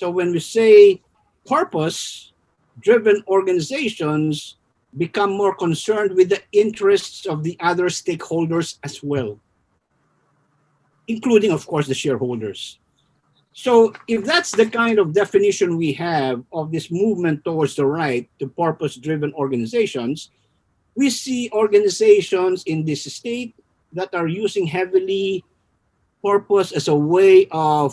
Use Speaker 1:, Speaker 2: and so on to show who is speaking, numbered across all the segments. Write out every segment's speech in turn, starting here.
Speaker 1: So when we say purpose-driven organizations become more concerned with the interests of the other stakeholders as well, including, of course, the shareholders. So if that's the kind of definition we have of this movement towards the right to purpose-driven organizations, we see organizations in this state that are using heavily purpose as a way of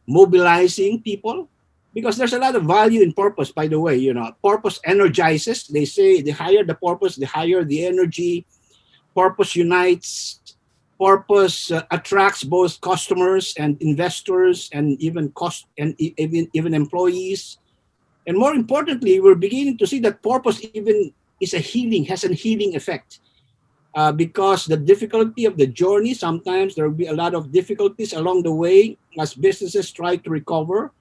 Speaker 1: mobilizing people, because there's a lot of value in purpose, by the way. Purpose energizes. They say the higher the purpose, the higher the energy. Purpose unites. Purpose attracts both customers and investors and even employees. And more importantly, we're beginning to see that purpose even has a healing effect. Because the difficulty of the journey, sometimes there will be a lot of difficulties along the way as businesses try to recover.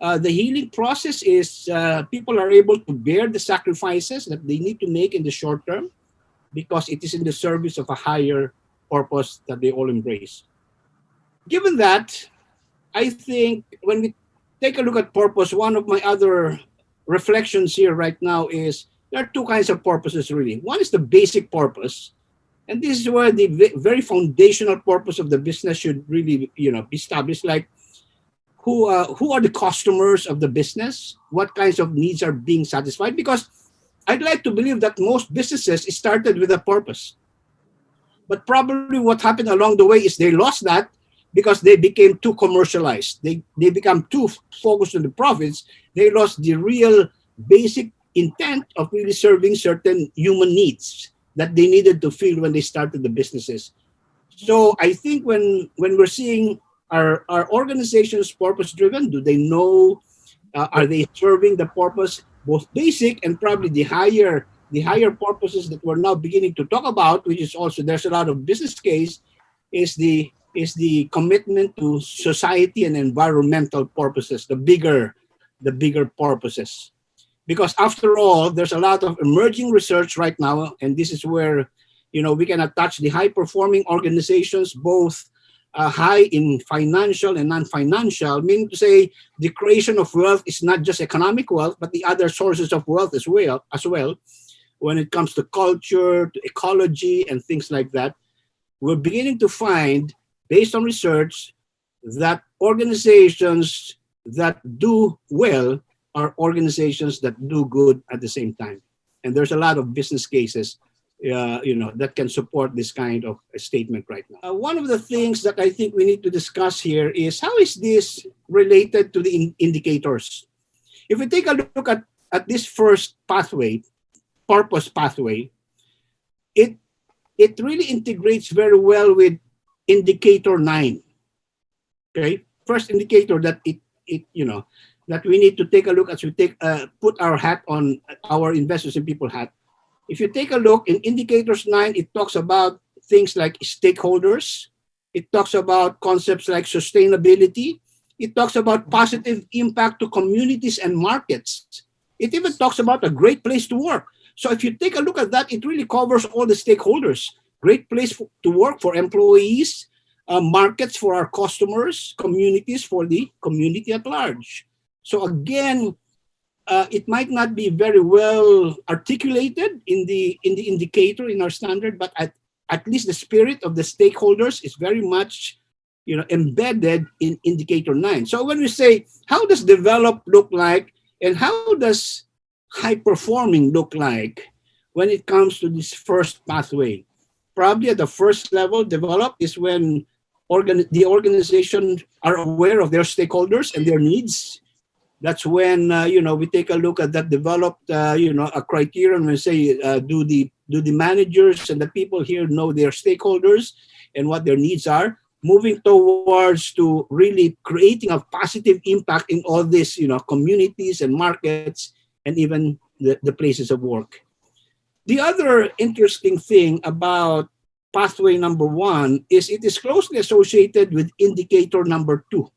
Speaker 1: The healing process is people are able to bear the sacrifices that they need to make in the short term because it is in the service of a higher purpose that they all embrace. Given that, I think when we take a look at purpose, one of my other reflections here right now is there are two kinds of purposes really. One is the basic purpose, and this is where the very foundational purpose of the business should really, be established. Like, who are the customers of the business? What kinds of needs are being satisfied? Because I'd like to believe that most businesses started with a purpose, but probably what happened along the way is they lost that because they became too commercialized. They become too focused on the profits. They lost the real basic intent of really serving certain human needs that they needed to fill when they started the businesses. So I think when we're seeing our organizations purpose driven, do they know, are they serving the purpose, both basic and probably the higher purposes that we're now beginning to talk about, which is also there's a lot of business case, is the commitment to society and environmental purposes, the bigger purposes. Because after all, there's a lot of emerging research right now, and this is where we can attach the high-performing organizations, both high in financial and non-financial, meaning to say the creation of wealth is not just economic wealth, but the other sources of wealth as well, when it comes to culture, to ecology, and things like that. We're beginning to find, based on research, that organizations that do well are organizations that do good at the same time. And there's a lot of business cases that can support this kind of a statement right now. One of the things that I think we need to discuss here is how is this related to the indicators? If we take a look at this first pathway, purpose pathway, it really integrates very well with indicator 9. Okay, first indicator that that we need to take a look as we put our hat on, our investors and people hat. If you take a look in indicators 9, it talks about things like stakeholders. It talks about concepts like sustainability. It talks about positive impact to communities and markets. It even talks about a great place to work. So if you take a look at that, it really covers all the stakeholders. Great place to work for employees, markets for our customers, communities for the community at large. So again, it might not be very well articulated in the indicator in our standard, but at least the spirit of the stakeholders is very much embedded in indicator 9. So when we say how does develop look like and how does high performing look like when it comes to this first pathway, probably at the first level, develop is when the organization are aware of their stakeholders and their needs. That's when we take a look at that developed a criterion. We say do the managers and the people here know their stakeholders and what their needs are, moving towards to really creating a positive impact in all these communities and markets and even the places of work. The other interesting thing about pathway number 1 is it is closely associated with indicator number 2.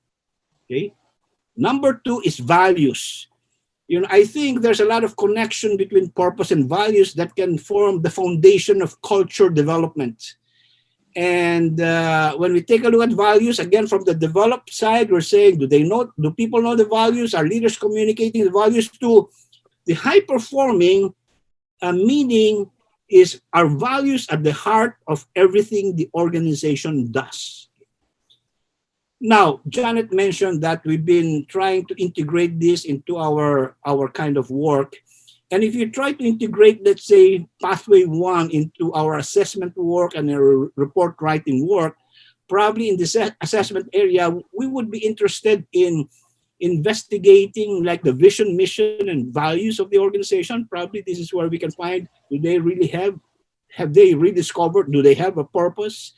Speaker 1: Okay. Number 2 is values. I think there's a lot of connection between purpose and values that can form the foundation of culture development. And when we take a look at values, again, from the developed side, we're saying, do people know the values? Are leaders communicating the values to the high performing? Meaning is our values at the heart of everything the organization does. Now, Janet mentioned that we've been trying to integrate this into our kind of work. And if you try to integrate, let's say, pathway one into our assessment work and our report writing work, probably in the assessment area, we would be interested in investigating like the vision, mission, and values of the organization. Probably this is where we can find, do they really have they rediscovered, do they have a purpose?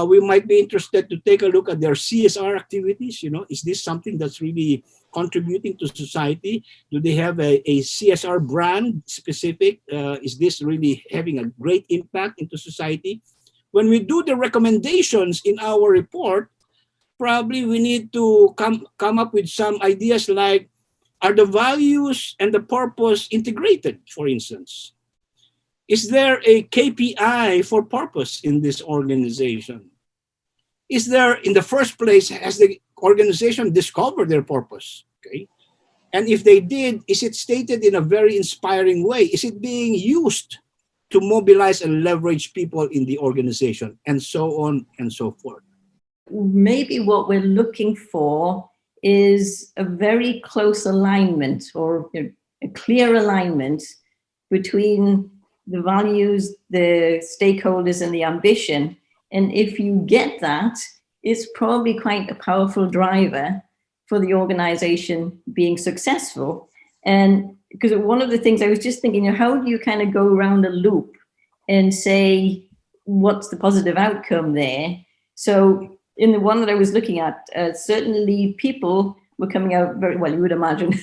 Speaker 1: We might be interested to take a look at their CSR activities. Is this something that's really contributing to society? Do they have a CSR brand specific? Is this really having a great impact into society? When we do the recommendations in our report, probably we need to come up with some ideas like, are the values and the purpose integrated, for instance? Is there a KPI for purpose in this organization? Is there, in the first place, has the organization discovered their purpose? Okay. And if they did, is it stated in a very inspiring way? Is it being used to mobilize and leverage people in the organization, and so on and so forth?
Speaker 2: Maybe what we're looking for is a very close alignment, or a clear alignment between the values, the stakeholders, and the ambition. And if you get that, it's probably quite a powerful driver for the organization being successful. And because one of the things I was just thinking, how do you kind of go around a loop and say, what's the positive outcome there? So in the one that I was looking at, certainly people were coming out very well. You would imagine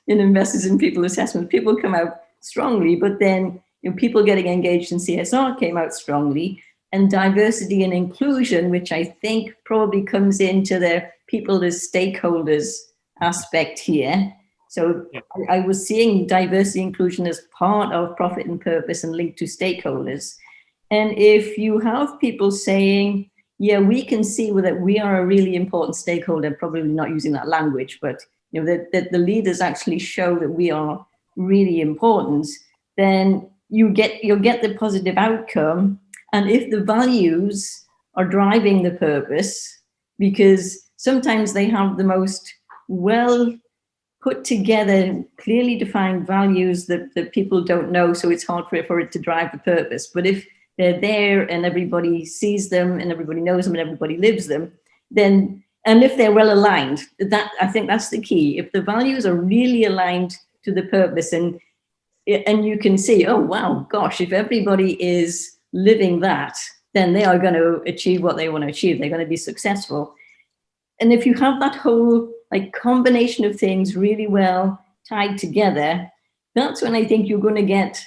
Speaker 2: in investors in people assessment, people come out strongly, but then people getting engaged in CSR came out strongly, and diversity and inclusion, which I think probably comes into the people as stakeholders aspect here. So I was seeing diversity inclusion as part of profit and purpose and linked to stakeholders. And if you have people saying, yeah, we can see that we are a really important stakeholder, probably not using that language, but that the leaders actually show that we are really important, then you'll get the positive outcome. And if the values are driving the purpose, because sometimes they have the most well put together, clearly defined values that people don't know, so it's hard for it to drive the purpose. But if they're there and everybody sees them and everybody knows them and everybody lives them, then, and if they're well aligned, that I think that's the key. If the values are really aligned to the purpose, and you can see, oh, wow, gosh, if everybody is living that, then they are going to achieve what they want to achieve. They're going to be successful. And if you have that whole combination of things really well tied together, that's when I think you're going to get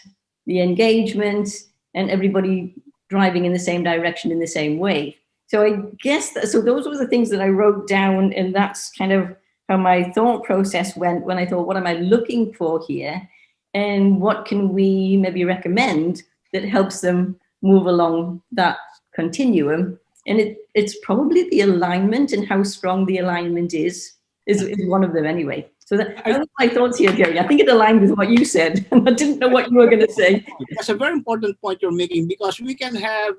Speaker 2: the engagement and everybody driving in the same direction in the same way. So I guess so those were the things that I wrote down, and that's kind of how my thought process went when I thought, what am I looking for here? And what can we maybe recommend that helps them move along that continuum? And it's probably the alignment and how strong the alignment is one of them anyway. So those are my thoughts here, Gary. I think it aligned with what you said. I didn't know what you were going to say.
Speaker 1: That's a very important point you're making, because we can have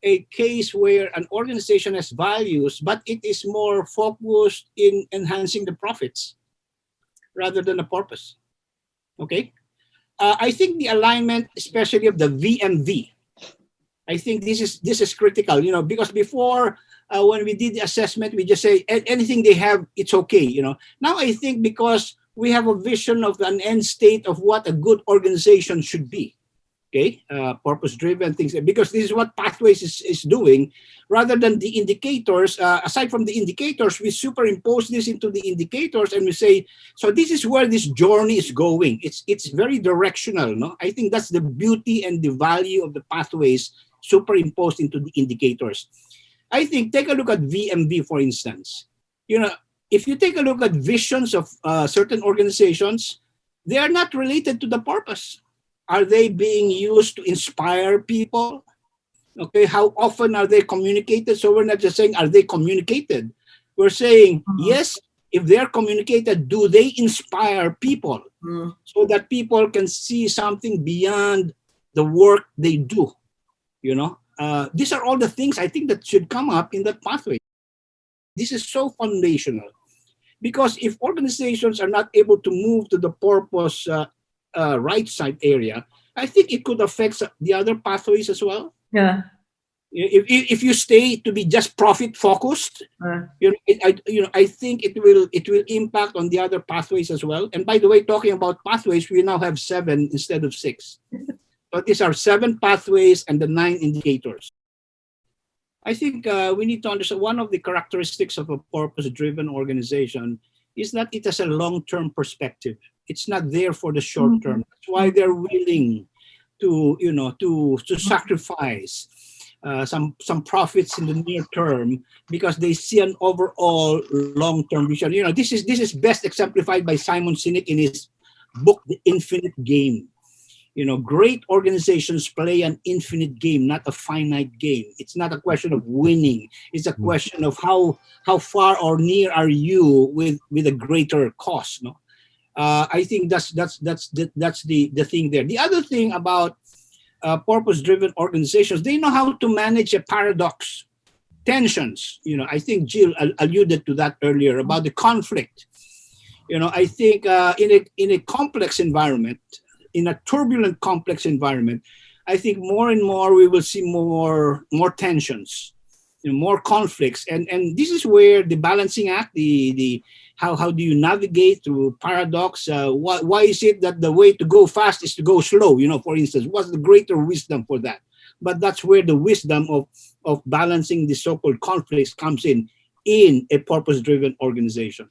Speaker 1: a case where an organization has values, but it is more focused in enhancing the profits rather than the purpose. Okay? I think the alignment, especially of the VMV, I think this is critical, because before when we did the assessment, we just say anything they have, it's okay, Now I think because we have a vision of an end state of what a good organization should be, okay, purpose-driven things, because this is what Pathways is doing, rather than the indicators. Aside from the indicators, we superimpose this into the indicators, and we say, so this is where this journey is going. It's very directional, no? I think that's the beauty and the value of the Pathways superimposed into the indicators. I think, take a look at VMV, for instance. If you take a look at visions of certain organizations, they are not related to the purpose. Are they being used to inspire people? Okay, how often are they communicated? So we're not just saying, are they communicated? We're saying, yes, if they're communicated, do they inspire people so that people can see something beyond the work they do? You know, these are all the things I think that should come up in that pathway. This is so foundational because if organizations are not able to move to the purpose right side area, I think it could affect the other pathways as well.
Speaker 2: Yeah.
Speaker 1: If you stay to be just profit focused, I think it will impact on the other pathways as well. And by the way, talking about pathways, we now have 7 instead of 6. So these are 7 pathways and the 9 indicators. I think we need to understand one of the characteristics of a purpose-driven organization is that it has a long-term perspective. It's not there for the short term. That's why they're willing to, to sacrifice some profits in the near term because they see an overall long-term vision. This is best exemplified by Simon Sinek in his book, The Infinite Game. Great organizations play an infinite game, not a finite game. It's not a question of winning. It's a question of how far or near are you with a greater cause. No, I think that's the thing there. The other thing about purpose-driven organizations, they know how to manage a paradox, tensions. I think Jill alluded to that earlier about the conflict. I think in a complex environment, in a turbulent, complex environment, I think more and more we will see more tensions, more conflicts, and this is where the balancing act, the how do you navigate through paradox? Why is it that the way to go fast is to go slow? For instance, what's the greater wisdom for that? But that's where the wisdom of balancing the so-called conflicts comes in a purpose-driven organization.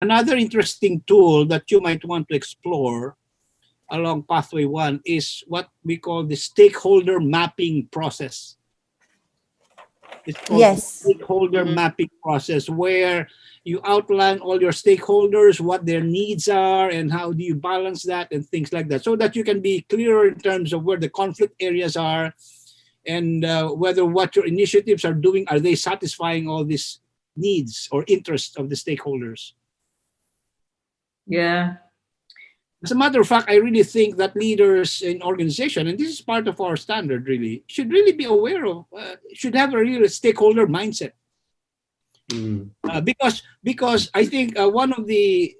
Speaker 1: Another interesting tool that you might want to explore along pathway 1 is what we call the stakeholder mapping process. It's called the stakeholder mapping process, where you outline all your stakeholders, what their needs are, and how do you balance that and things like that, so that you can be clearer in terms of where the conflict areas are and whether what your initiatives are doing, are they satisfying all these needs or interests of the stakeholders.
Speaker 2: Yeah.
Speaker 1: As a matter of fact, I really think that leaders in organization, and this is part of our standard really, should really be aware of, should have a real stakeholder mindset. Because I think one of the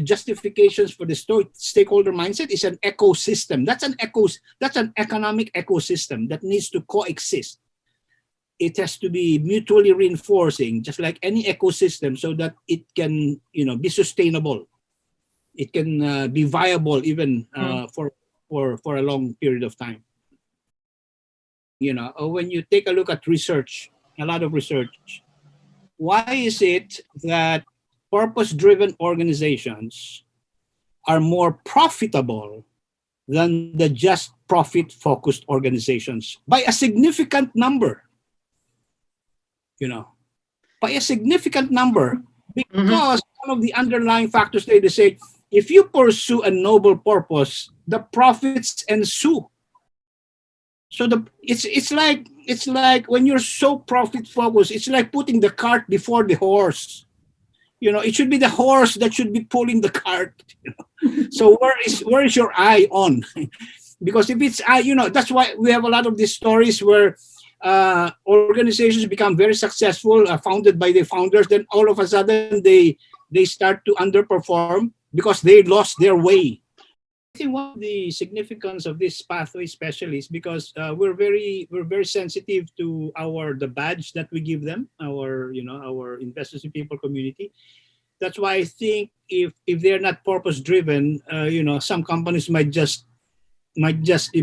Speaker 1: justifications for the stakeholder mindset is an ecosystem. That's an economic ecosystem that needs to coexist. It has to be mutually reinforcing, just like any ecosystem, so that it can be sustainable. It can be viable even for a long period of time. When you take a look at research, a lot of research, why is it that purpose-driven organizations are more profitable than the just profit-focused organizations by a significant number? By a significant number, because one of the underlying factors they say, if you pursue a noble purpose, the profits ensue. So it's like when you're so profit focused, it's like putting the cart before the horse. It should be the horse that should be pulling the cart. So where is your eye on? Because if it's that's why we have a lot of these stories where organizations become very successful, founded by the founders. Then all of a sudden they start to underperform because they lost their way. I think one of the significance of this pathway, especially, is because we're very sensitive to the badge that we give them, our investors in people community. That's why I think if they're not purpose driven, some companies might just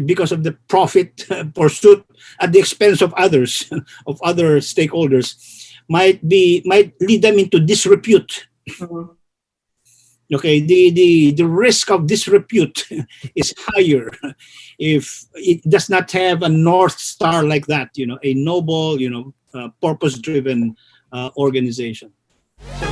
Speaker 1: because of the profit pursuit at the expense of others, of other stakeholders, might lead them into disrepute. Okay, the risk of disrepute is higher if it does not have a North Star like that, a noble, purpose-driven organization. So,